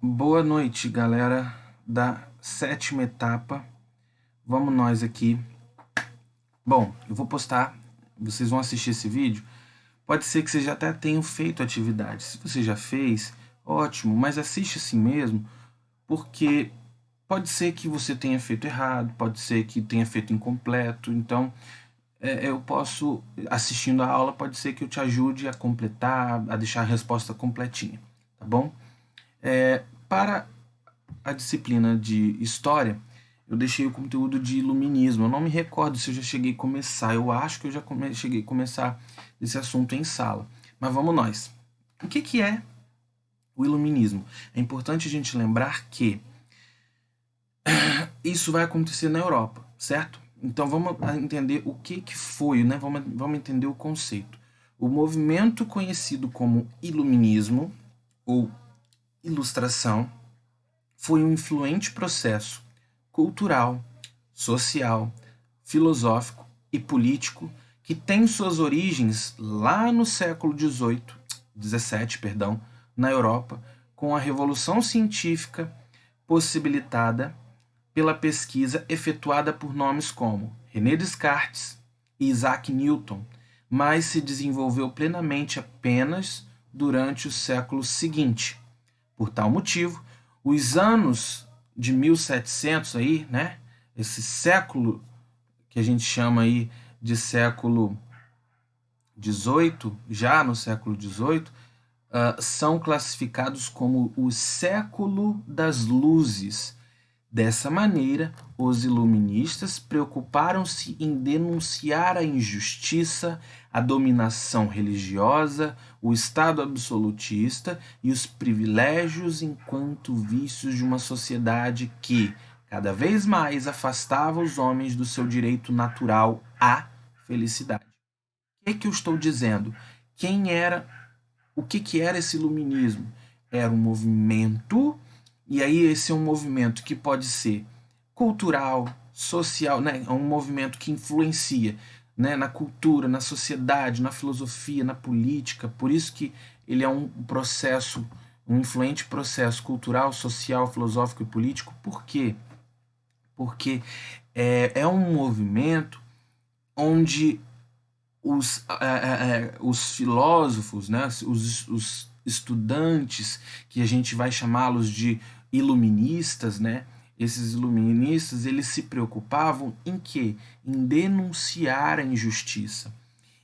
Boa noite, galera da sétima etapa. Vamos nós aqui. Bom, eu vou postar, vocês vão assistir esse vídeo. Pode ser que vocês já até tenham feito a atividade. Se você já fez, ótimo, mas assiste assim mesmo, porque pode ser que você tenha feito errado, pode ser que tenha feito incompleto. Então, eu posso, assistindo a aula, pode ser que eu te ajude a completar, a deixar a resposta completinha, tá bom? Para a disciplina de História, eu deixei o conteúdo de Iluminismo. Eu não me recordo se eu já cheguei a começar. Eu acho que eu já cheguei a começar esse assunto em sala. Mas vamos nós. O que é o Iluminismo? É importante a gente lembrar que isso vai acontecer na Europa, certo? Então vamos entender o que foi, né? Vamos entender o conceito. O movimento conhecido como Iluminismo ou Ilustração foi um influente processo cultural, social, filosófico e político que tem suas origens lá no século XVII, perdão, na Europa, com a Revolução Científica possibilitada pela pesquisa efetuada por nomes como René Descartes e Isaac Newton, mas se desenvolveu plenamente apenas durante o século seguinte. Por tal motivo, os anos de 1700 aí, né? Esse século que a gente chama aí de século XVIII, já no século XVIII, são classificados como o século das luzes. Dessa maneira, os iluministas preocuparam-se em denunciar a injustiça, a dominação religiosa, o Estado absolutista e os privilégios enquanto vícios de uma sociedade que, cada vez mais, afastava os homens do seu direito natural à felicidade. O que eu estou dizendo? O que era esse iluminismo? Era um movimento. E aí esse é um movimento que pode ser cultural, social, né? É um movimento que influencia, né? Na cultura, na sociedade, na filosofia, na política. Por isso que ele é um processo, um influente processo cultural, social, filosófico e político. Por quê? Porque é um movimento onde os filósofos, né? Os estudantes, que a gente vai chamá-los de iluministas, né? Esses iluministas, eles se preocupavam em quê? Em denunciar a injustiça,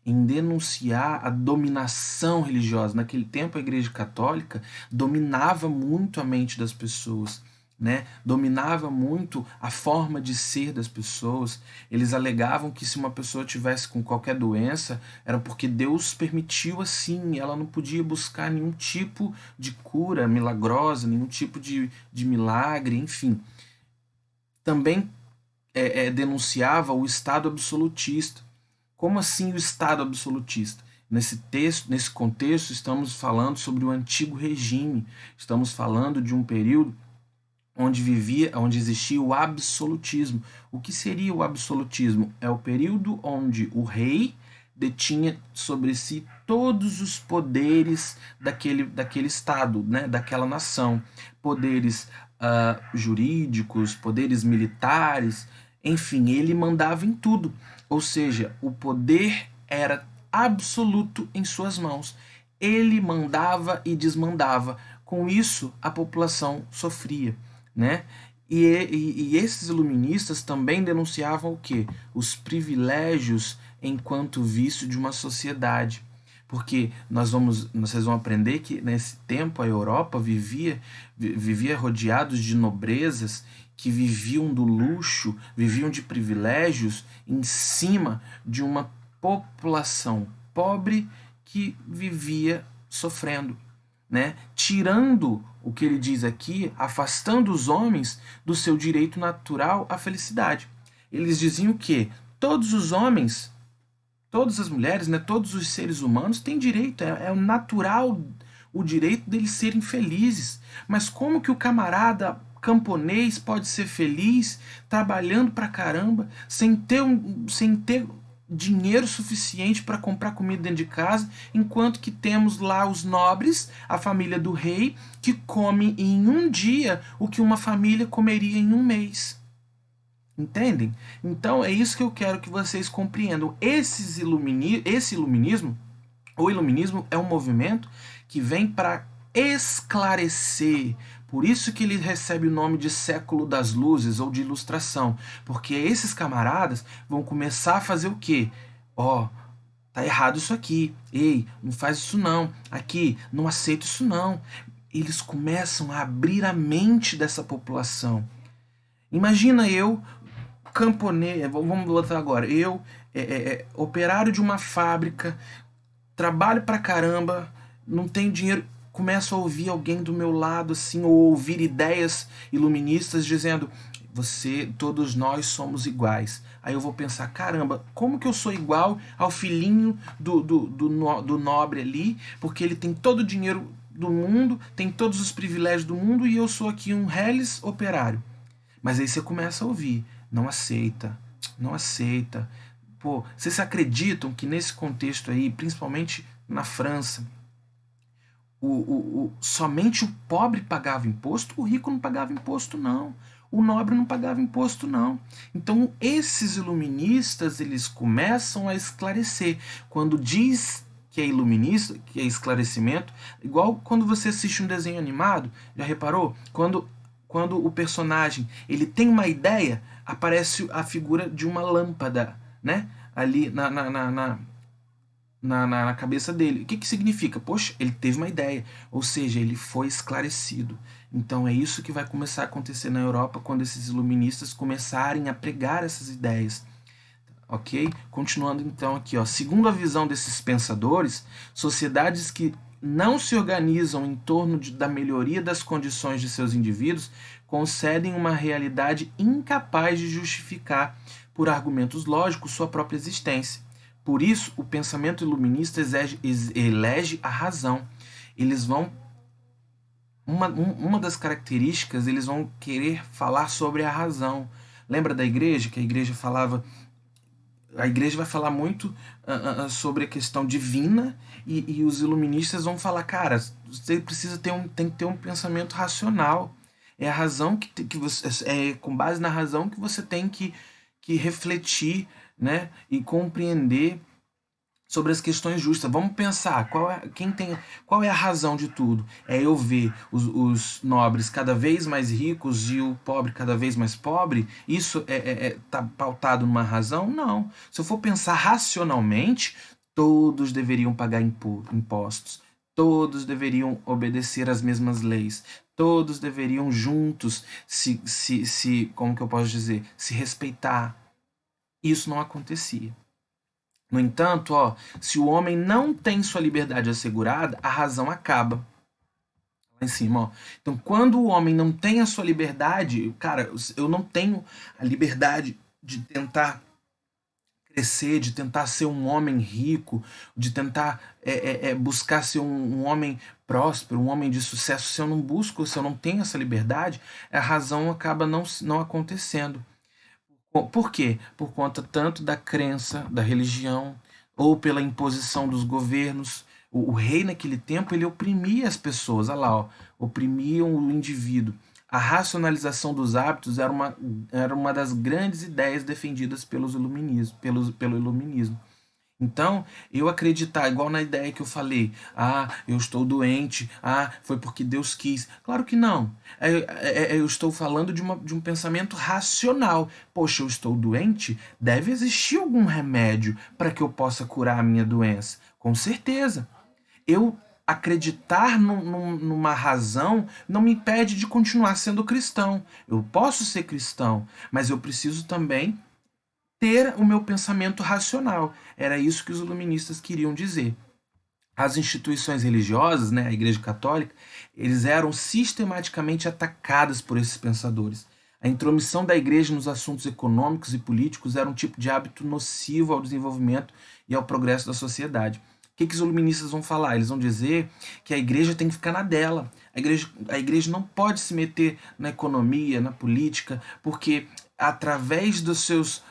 em denunciar a dominação religiosa. Naquele tempo, a Igreja Católica dominava muito a mente das pessoas, né? Dominava muito a forma de ser das pessoas. Eles alegavam que se uma pessoa tivesse com qualquer doença, era porque Deus permitiu assim, ela não podia buscar nenhum tipo de cura milagrosa, nenhum tipo de milagre, enfim. Também denunciava o Estado absolutista. Como assim o Estado absolutista? Nesse contexto, estamos falando sobre o antigo regime, estamos falando de um período onde existia o absolutismo. O que seria o absolutismo? É o período onde o rei detinha sobre si todos os poderes daquele estado, né, daquela nação. Poderes jurídicos, poderes militares, enfim, ele mandava em tudo. Ou seja, o poder era absoluto em suas mãos. Ele mandava e desmandava. Com isso, a população sofria, né? E esses iluministas também denunciavam o quê? Os privilégios enquanto vício de uma sociedade. Porque vocês vão aprender que nesse tempo a Europa vivia rodeados de nobrezas que viviam do luxo, viviam de privilégios em cima de uma população pobre que vivia sofrendo, né? Tirando o que ele diz aqui, afastando os homens do seu direito natural à felicidade. Eles diziam que todos os homens, todas as mulheres, né, todos os seres humanos têm direito, é o natural o direito deles serem felizes. Mas como que o camarada camponês pode ser feliz trabalhando pra caramba sem ter dinheiro suficiente para comprar comida dentro de casa, enquanto que temos lá os nobres, a família do rei, que come em um dia o que uma família comeria em um mês. Entendem? Então é isso que eu quero que vocês compreendam. Esse iluminismo, o iluminismo é um movimento que vem para esclarecer. Por isso que ele recebe o nome de século das luzes ou de ilustração, porque esses camaradas vão começar a fazer o quê? Ó, tá errado isso aqui. Ei, não faz isso não. Aqui, não aceito isso não. Eles começam a abrir a mente dessa população. Imagina eu, camponês, vamos botar agora, eu, operário de uma fábrica, trabalho pra caramba, não tenho dinheiro, começo a ouvir alguém do meu lado assim, ou ouvir ideias iluministas dizendo: você, todos nós somos iguais. Aí eu vou pensar: caramba, como que eu sou igual ao filhinho do nobre ali, porque ele tem todo o dinheiro do mundo, tem todos os privilégios do mundo, e eu sou aqui um reles operário. Mas aí você começa a ouvir: não aceita, não aceita. Pô, vocês acreditam que nesse contexto aí, principalmente na França, somente o pobre pagava imposto? O rico não pagava imposto, não. O nobre não pagava imposto, não. Então, esses iluministas, eles começam a esclarecer. Quando diz que é iluminista, que é esclarecimento, igual quando você assiste um desenho animado, já reparou? Quando o personagem ele tem uma ideia, aparece a figura de uma lâmpada, né? Ali na cabeça dele. O que, que significa? Poxa, ele teve uma ideia, ou seja, ele foi esclarecido. Então é isso que vai começar a acontecer na Europa quando esses iluministas começarem a pregar essas ideias. Ok? Continuando então aqui, ó. Segundo a visão desses pensadores, sociedades que não se organizam em torno da melhoria das condições de seus indivíduos concedem uma realidade incapaz de justificar, por argumentos lógicos, sua própria existência. Por isso, o pensamento iluminista elege a razão. Eles vão. Uma das características, eles vão querer falar sobre a razão. Lembra da igreja? Que a igreja falava. A igreja vai falar muito sobre a questão divina, e os iluministas vão falar: cara, você precisa tem que ter um pensamento racional. É a razão que você. É com base na razão que você tem que refletir, né, e compreender sobre as questões justas. Vamos pensar qual é a razão de tudo. É eu ver os nobres cada vez mais ricos e o pobre cada vez mais pobre? Isso tá pautado numa razão? Não. Se eu for pensar racionalmente, todos deveriam pagar impostos. Todos deveriam obedecer às mesmas leis. Todos deveriam juntos como que eu posso dizer, se respeitar. Isso não acontecia. No entanto, ó, se o homem não tem sua liberdade assegurada, a razão acaba. Lá em cima, ó. Então, quando o homem não tem a sua liberdade, cara, eu não tenho a liberdade de tentar crescer, de tentar ser um homem rico, de tentar buscar ser um homem próspero, um homem de sucesso. Se eu não busco, se eu não tenho essa liberdade, a razão acaba não acontecendo. Por quê? Por conta tanto da crença, da religião, ou pela imposição dos governos. O rei naquele tempo ele oprimia as pessoas, olha lá, ó, oprimiam o indivíduo. A racionalização dos hábitos era uma das grandes ideias defendidas pelo iluminismo. Então, eu acreditar, igual na ideia que eu falei: ah, eu estou doente, ah, foi porque Deus quis. Claro que não. Eu estou falando de um pensamento racional. Poxa, eu estou doente? Deve existir algum remédio para que eu possa curar a minha doença. Com certeza. Eu acreditar numa razão não me impede de continuar sendo cristão. Eu posso ser cristão, mas eu preciso também ter o meu pensamento racional. Era isso que os iluministas queriam dizer. As instituições religiosas, né, a Igreja Católica, eles eram sistematicamente atacadas por esses pensadores. A intromissão da Igreja nos assuntos econômicos e políticos era um tipo de hábito nocivo ao desenvolvimento e ao progresso da sociedade. O que os iluministas vão falar? Eles vão dizer que a igreja tem que ficar na dela. A igreja não pode se meter na economia, na política, porque através dos seus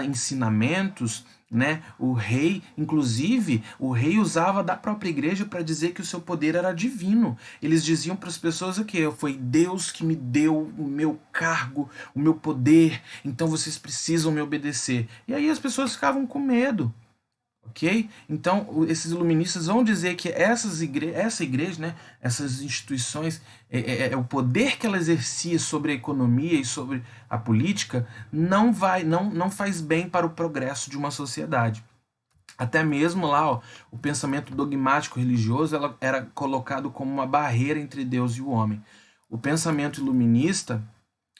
ensinamentos, né? O rei, inclusive, o rei usava da própria igreja para dizer que o seu poder era divino. Eles diziam para as pessoas o quê? Foi Deus que me deu o meu cargo, o meu poder, então vocês precisam me obedecer. E aí as pessoas ficavam com medo. Ok? Então, esses iluministas vão dizer que essa igreja, né, essas instituições, o poder que ela exercia sobre a economia e sobre a política não faz bem para o progresso de uma sociedade. Até mesmo lá, ó, o pensamento dogmático religioso era colocado como uma barreira entre Deus e o homem. O pensamento iluminista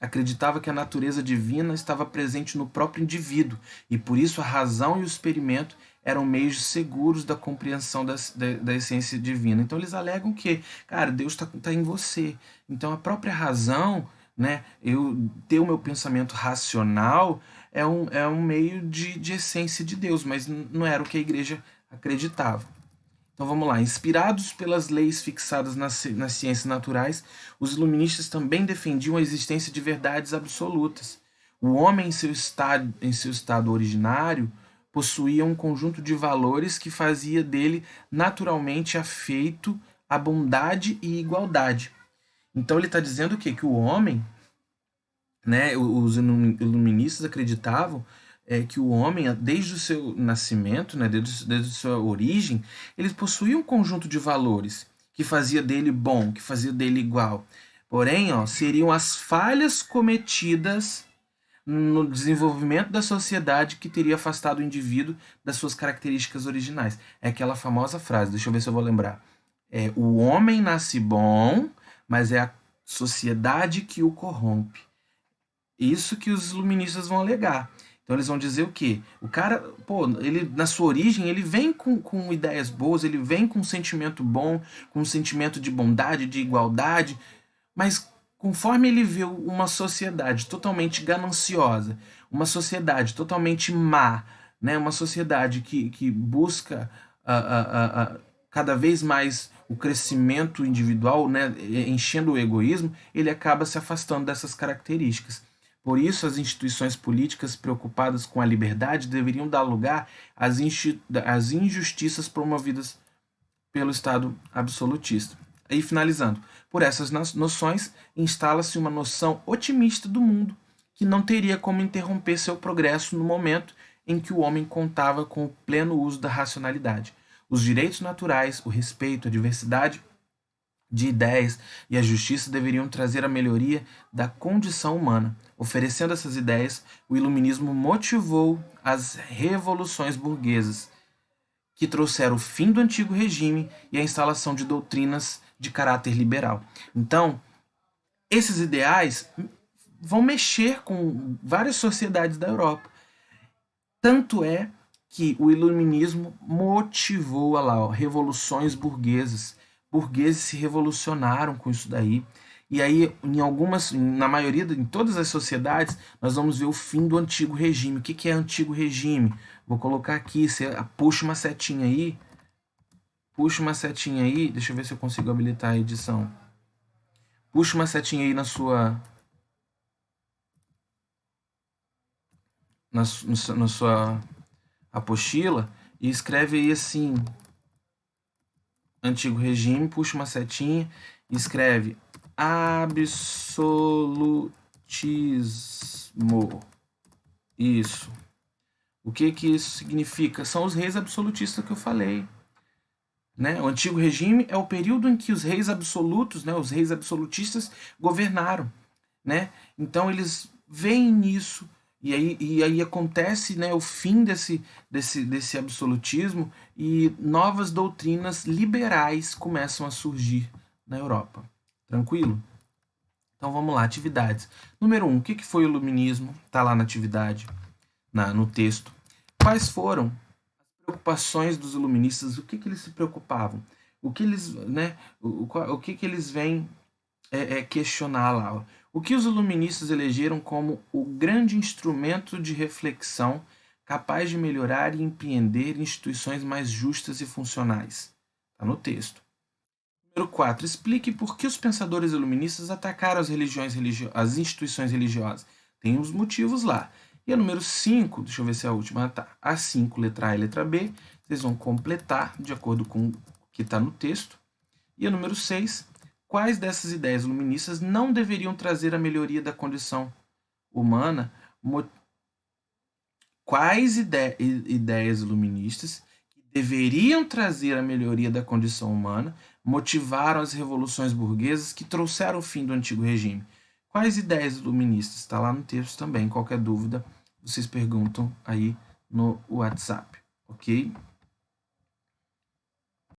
acreditava que a natureza divina estava presente no próprio indivíduo e por isso a razão e o experimento eram meios seguros da compreensão da essência divina. Então eles alegam que, cara, Deus está em você. Então a própria razão, né, eu ter o meu pensamento racional é um meio de essência de Deus, mas não era o que a igreja acreditava. Então vamos lá. Inspirados pelas leis fixadas nas ciências naturais, os iluministas também defendiam a existência de verdades absolutas. O homem, em seu estado originário, possuía um conjunto de valores que fazia dele naturalmente afeito à bondade e igualdade. Então ele está dizendo o quê? Que o homem, né, os iluministas acreditavam que o homem, desde o seu nascimento, né, desde a sua origem, ele possuía um conjunto de valores que fazia dele bom, que fazia dele igual. Porém, ó, seriam as falhas cometidas no desenvolvimento da sociedade que teria afastado o indivíduo das suas características originais. É aquela famosa frase, deixa eu ver se eu vou lembrar. O homem nasce bom, mas é a sociedade que o corrompe. Isso que os iluministas vão alegar. Então eles vão dizer o quê? O cara, pô, ele na sua origem, ele vem com ideias boas, ele vem com um sentimento bom, com um sentimento de bondade, de igualdade, mas conforme ele vê uma sociedade totalmente gananciosa, uma sociedade totalmente má, né? Uma sociedade que busca cada vez mais o crescimento individual, né? Enchendo o egoísmo, ele acaba se afastando dessas características. Por isso, as instituições políticas preocupadas com a liberdade deveriam dar lugar às injustiças promovidas pelo Estado absolutista. Aí, finalizando, por essas noções, instala-se uma noção otimista do mundo, que não teria como interromper seu progresso no momento em que o homem contava com o pleno uso da racionalidade. Os direitos naturais, o respeito, a diversidade de ideias e a justiça deveriam trazer a melhoria da condição humana. Oferecendo essas ideias, o iluminismo motivou as revoluções burguesas, que trouxeram o fim do antigo regime e a instalação de doutrinas de caráter liberal. Então, esses ideais vão mexer com várias sociedades da Europa. Tanto é que o iluminismo motivou lá, revoluções burguesas. Burgueses se revolucionaram com isso daí. E aí, na maioria, em todas as sociedades, nós vamos ver o fim do antigo regime. O que é antigo regime? Vou colocar aqui, você puxa uma setinha aí. Puxa uma setinha aí, deixa eu ver se eu consigo habilitar a edição. Puxa uma setinha aí na sua apostila e escreve aí assim, antigo regime, puxa uma setinha e escreve absolutismo. Isso. O que isso significa? São os reis absolutistas que eu falei. Né? O antigo regime é o período em que os reis absolutos, né, os reis absolutistas governaram. Né? Então eles veem nisso e aí acontece, né, o fim desse absolutismo e novas doutrinas liberais começam a surgir na Europa. Tranquilo? Então vamos lá, atividades. Número 1, o que foi o iluminismo? Está lá na atividade, no texto. Quais foram as preocupações dos iluministas? O que eles se preocupavam? O que eles, né, o que eles vêm questionar lá? O que os iluministas elegeram como o grande instrumento de reflexão capaz de melhorar e empreender instituições mais justas e funcionais? Está no texto. Número 4. Explique por que os pensadores iluministas atacaram as instituições religiosas. Tem uns motivos lá. E a número 5, deixa eu ver se é a última. Ah, tá. A 5, letra A e letra B, vocês vão completar de acordo com o que está no texto. E a número 6, quais dessas ideias iluministas não deveriam trazer a melhoria da condição humana? Quais ideias iluministas que deveriam trazer a melhoria da condição humana motivaram as revoluções burguesas que trouxeram o fim do antigo regime? Quais ideias iluministas? Está lá no texto também. Qualquer dúvida, vocês perguntam aí no WhatsApp, ok?